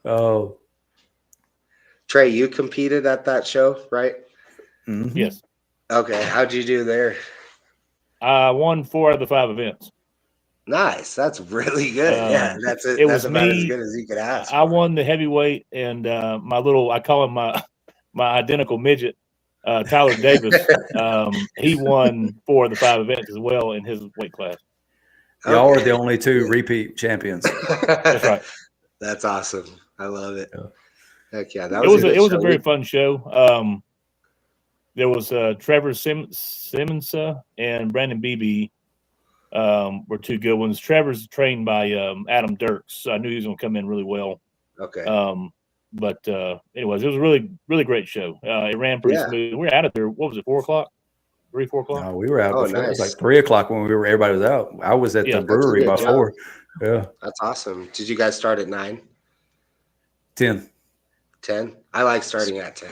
Oh. Trey, you competed at that show, right? Mm-hmm. Yes. Okay. How'd you do there? I won 4 out of the 5 events. Nice. That's really good. Yeah. That's about as good as you could ask. I won the heavyweight, and I call him my identical midget. Tyler Davis, he won 4 of the 5 events as well in his weight class. Y'all are the only 2 repeat champions. That's right. That's awesome. I love it. Yeah. Heck yeah, that It was was a a very fun show. There was Trevor Simmons and Brandon Beebe were 2 good ones. Trevor's trained by Adam Dirks, so I knew he was going to come in really well. Okay. But anyways, it was a really, really great show. It ran pretty smooth. We were out of there. What was it? 4 o'clock? 4 o'clock? No, we were out before. Nice. It was like 3 o'clock when everybody was out. I was at the brewery by 4. Yeah. That's awesome. Did you guys start at 9? 10. 10? I like starting at 10.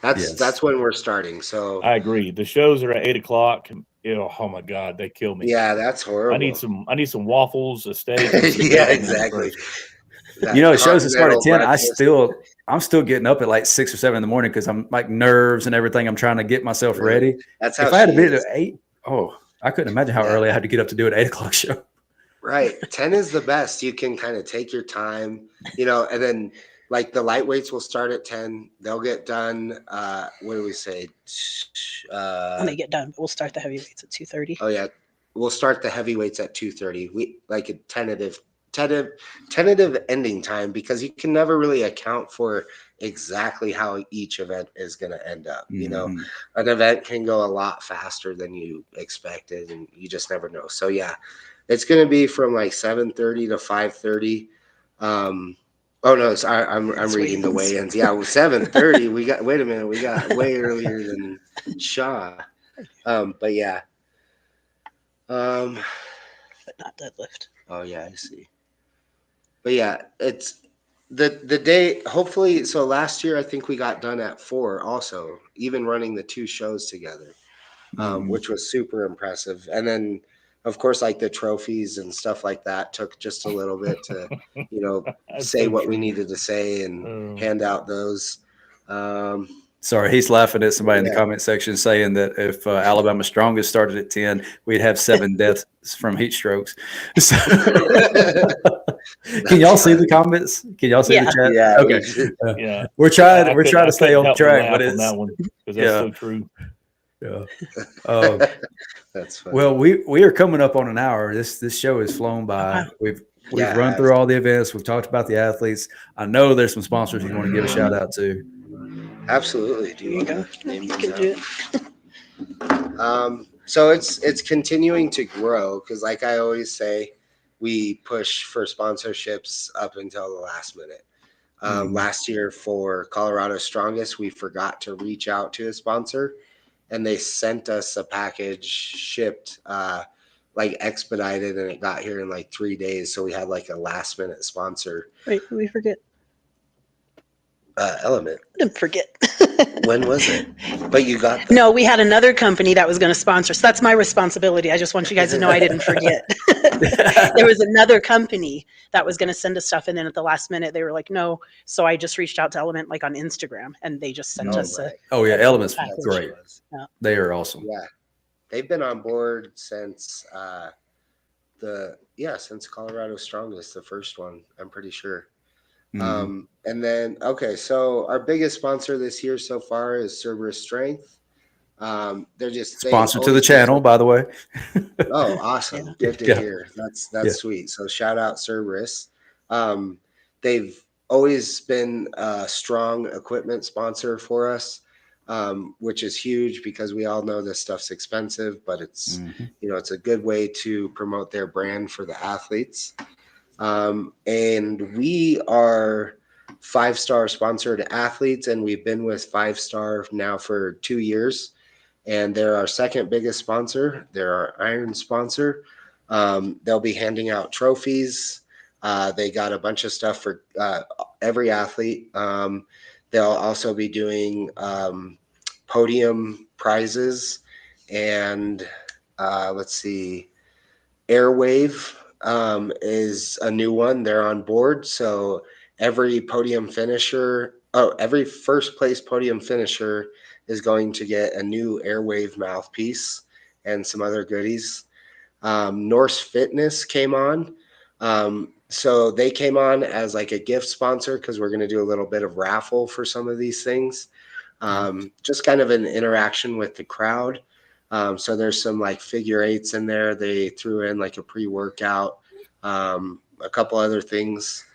That's when we're starting. So I agree. The shows are at 8 o'clock. Oh my God, they kill me. Yeah, that's horrible. I need some waffles, a steak. Yeah, exactly. It shows that start at 10. I'm still getting up at like 6 or 7 in the morning because I'm like nerves and everything. I'm trying to get myself ready. That's how if I had to be at 8, I couldn't imagine how early I had to get up to do an 8 o'clock show. Right. 10 is the best. You can kind of take your time, and then like the lightweights will start at 10. They'll get done. What do we say? When they get done, we'll start the heavyweights at 2:30. Oh yeah. We'll start the heavyweights at 2:30. We like a tentative ending time because you can never really account for exactly how each event is going to end up. Mm-hmm. An event can go a lot faster than you expected and you just never know. So yeah, it's going to be from like 7:30 to 5:30. Oh no, sorry, I'm reading the weigh-ins. Yeah, 7:30. We got way earlier than Shaw. But yeah. But not deadlift. Oh yeah, I see. But yeah, it's the day. Hopefully, so last year I think we got done at 4. Also, even running the 2 shows together, which was super impressive. And then, of course, like the trophies and stuff like that took just a little bit to, say what we needed to say and hand out those. Sorry, he's laughing at somebody in the comment section saying that if Alabama Strongest started at 10, we'd have 7 deaths from heat strokes. So, can y'all see the comments? Can y'all see the chat? Yeah. Okay. Yeah. We're trying to stay on track, but it's that one because that's so true. Yeah. That's funny. Well, we are coming up on an hour. This show has flown by. We've run through all the events. We've talked about the athletes. I know there's some sponsors you want to give a shout out to. Absolutely. Do you want to name You can do it? So it's continuing to grow because, like I always say, we push for sponsorships up until the last minute. Last year for Colorado Strongest, we forgot to reach out to a sponsor, and they sent us a package shipped, like expedited, and it got here in like 3 days. So we had like a last minute sponsor. Wait, did we forget? Element. I didn't forget. When was it? But you got No, we had another company that was going to sponsor. So that's my responsibility. I just want you guys to know I didn't forget. There was another company that was going to send us stuff. And then at the last minute, they were like, no. So I just reached out to Element like on Instagram and they just sent us a. Oh, yeah. Element's package. great. Yeah. They are awesome. Yeah. They've been on board since since Colorado Strongest, the first one, I'm pretty sure. And then, okay, so our biggest sponsor this year so far is Cerberus Strength. They're just sponsored to the channel, by the way. Oh, awesome. Good to hear. That's sweet. So shout out Cerberus. They've always been a strong equipment sponsor for us, which is huge because we all know this stuff's expensive, but it's, it's a good way to promote their brand for the athletes. And we are 5-star sponsored athletes, and we've been with 5-star now for 2 years. And they're our second biggest sponsor. They're our iron sponsor. They'll be handing out trophies. They got a bunch of stuff for every athlete. They'll also be doing podium prizes and let's see, Airwave is a new one. They're on board. So every first place podium finisher is going to get a new Airwave mouthpiece and some other goodies. Norse Fitness came on. So they came on as like a gift sponsor because we're going to do a little bit of raffle for some of these things. Just kind of an interaction with the crowd. So there's some like figure eights in there. They threw in like a pre-workout, a couple other things.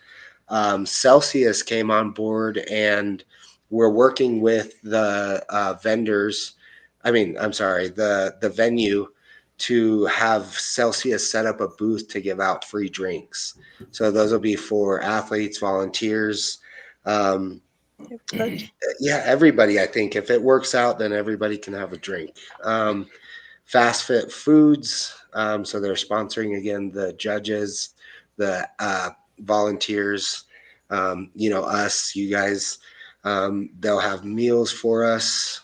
Celsius came on board, and we're working with the vendors. I'm sorry, the venue to have Celsius set up a booth to give out free drinks. So those will be for athletes, volunteers. Yeah, everybody. I think if it works out, then everybody can have a drink. Fast Fit Foods. So they're sponsoring again the judges, the volunteers, us, you guys. They'll have meals for us.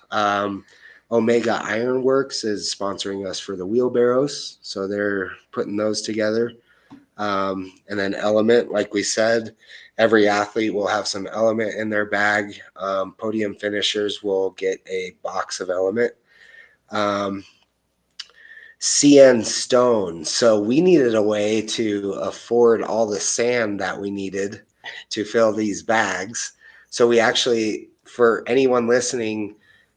Omega Ironworks is sponsoring us for the wheelbarrows, so they're putting those together. And then Element, like we said, every athlete will have some Element in their bag. Podium finishers will get a box of Element. CN Stone. So we needed a way to afford all the sand that we needed to fill these bags. So we actually, for anyone listening,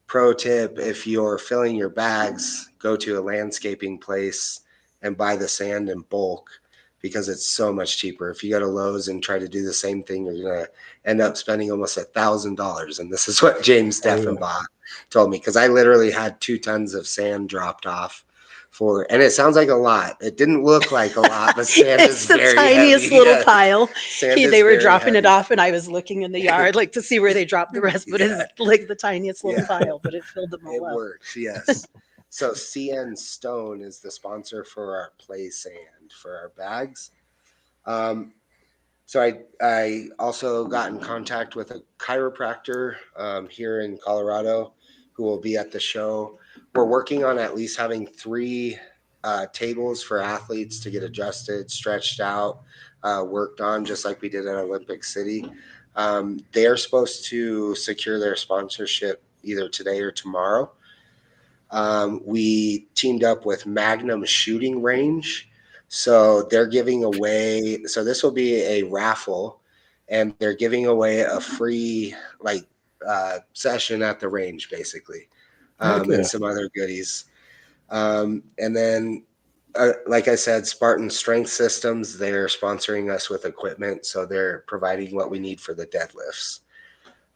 pro tip, if you're filling your bags, go to a landscaping place and buy the sand in bulk, because it's so much cheaper. If you go to Lowe's and try to do the same thing, you're going to end up spending almost $1,000. And this is what James Steffenbach told me, because I literally had 2 tons of sand dropped off. And it sounds like a lot. It didn't look like a lot, but sand it's is the very tiniest heavy. little pile. They were dropping it heavy. off, and I was looking in the yard like to see where they dropped the rest. But it's like the tiniest little pile, but it filled them all it up. It works, yes. So CN Stone is the sponsor for our play sand for our bags. So I also got in contact with a chiropractor here in Colorado who will be at the show. We're working on at least having 3 tables for athletes to get adjusted, stretched out, worked on, just like we did at Olympic City. They are supposed to secure their sponsorship either today or tomorrow. We teamed up with Magnum Shooting Range. So they're giving away, so this will be a raffle, and they're giving away a free session at the range, basically, and some other goodies. And then, like I said, Spartan Strength Systems, they're sponsoring us with equipment. So they're providing what we need for the deadlifts.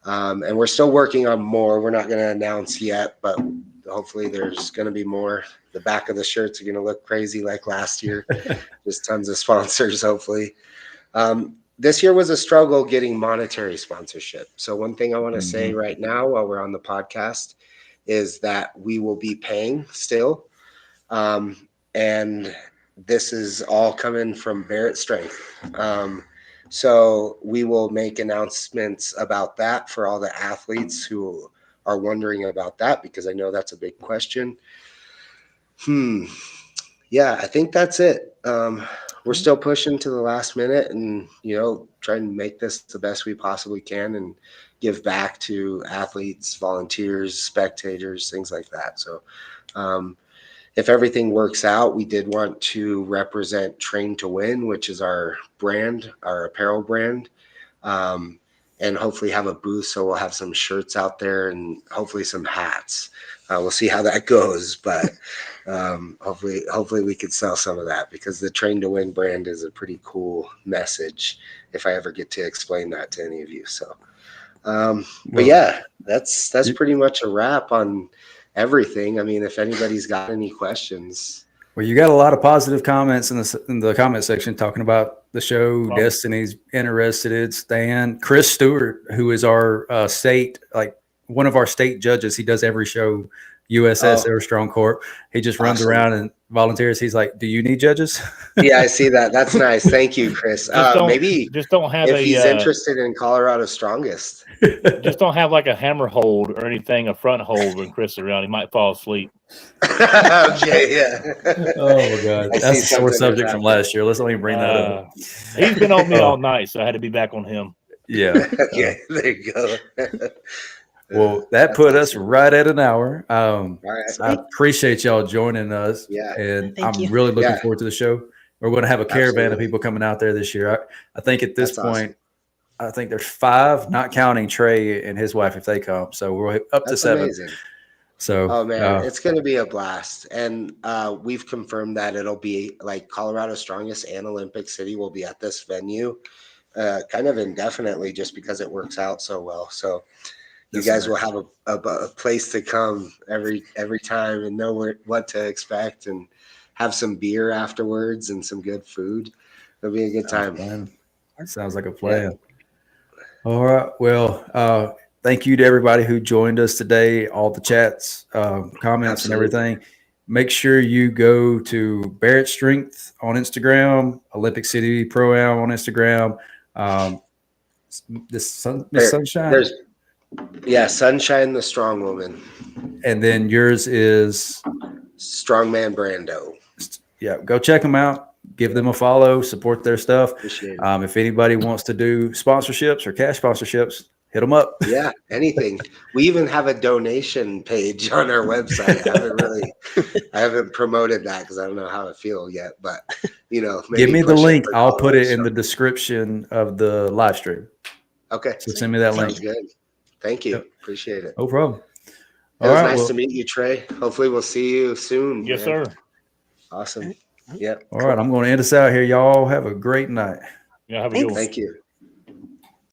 And we're still working on more. We're not going to announce yet, but hopefully there's going to be more. The back of the shirts are going to look crazy like last year. Just tons of sponsors, hopefully. This year was a struggle getting monetary sponsorship. So one thing I want to say right now while we're on the podcast is that we will be paying still. And this is all coming from Barrett Strength. So we will make announcements about that for all the athletes who are wondering about that, because I know that's a big question. Yeah, I think that's it. We're still pushing to the last minute and, trying to make this the best we possibly can and give back to athletes, volunteers, spectators, things like that. So if everything works out, we did want to represent Train to Win, which is our brand, our apparel brand, and hopefully have a booth. So we'll have some shirts out there and hopefully some hats. We'll see how that goes, but hopefully we could sell some of that, because the Train to Win brand is a pretty cool message if I ever get to explain that to any of you. So, but yeah, that's pretty much a wrap on everything. I mean, if anybody's got any questions. Well, you got a lot of positive comments in the comment section talking about the show. Wow. Destiny's interested. Stan, Chris Stewart, who is our one of our state judges. He does every show, USS Air Strong Corp. He just runs around and volunteers. He's like, "Do you need judges?" Yeah, I see that. That's nice. Thank you, Chris. Maybe just don't have if he's interested in Colorado Strongest. Just don't have like a hammer hold or anything, a front hold when Chris is around. He might fall asleep. Okay, yeah. Oh my God, that's a sore subject from last year. Let's not even bring that up. He's been on me all night, so I had to be back on him. Yeah. Okay, there you go. Well, that put us right at an hour. Right. I appreciate y'all joining us. Yeah. And I'm really looking forward to the show. We're going to have a caravan of people coming out there this year. I think at this point, I think there's 5, not counting Trey and his wife if they come. So we're up to That's 7. amazing. So, oh man, it's going to be a blast. And we've confirmed that it'll be like Colorado Strongest and Olympic City will be at this venue kind of indefinitely just because it works out so well. So you guys will have a place to come every time and know what to expect and have some beer afterwards and some good food. It'll be a good time. Sounds like a plan. Yeah. All right. Well, thank you to everybody who joined us today, all the chats, comments, and everything. Make sure you go to Barrett Strength on Instagram, Olympic City Pro-Am on Instagram. Miss Sunshine. Sunshine the Strong Woman. And then yours is Strongman Brando. Yeah, go check them out. Give them a follow, support their stuff. Appreciate it. If anybody wants to do sponsorships or cash sponsorships, hit them up. Yeah, anything. We even have a donation page on our website. I haven't promoted that because I don't know how I feel yet. But give me the link. I'll put it in the description of the live stream. Okay. So send me that link. Sounds good. Thank you. Yep. Appreciate it. No problem. It was nice to meet you, Trey. Hopefully we'll see you soon. Yes, sir. Awesome. Yeah. All right. I'm going to end us out here. Y'all have a great night. Yeah, have a good one. Thank you.